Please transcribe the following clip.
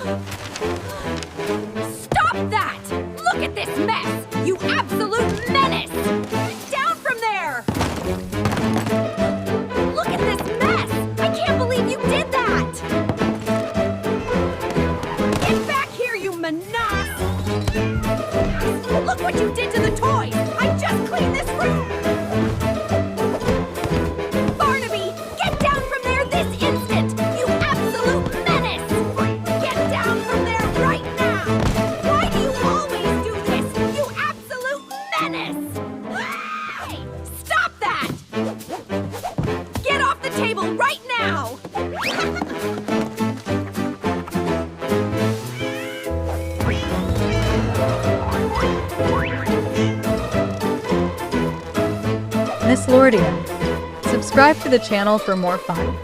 Stop that! Look at this mess! You absolute menace! Get down from there! Look at this mess! I can't believe you did that! Get back here, you menace! Look what you did to the toys! I just cleaned this room! Barnaby, get down from there this instant! You absolute menace! Get down from there right now! Why do you always do this? You absolute menace! Hey, stop that! Get off the table right now! Miss Lordia, subscribe to the channel for more fun.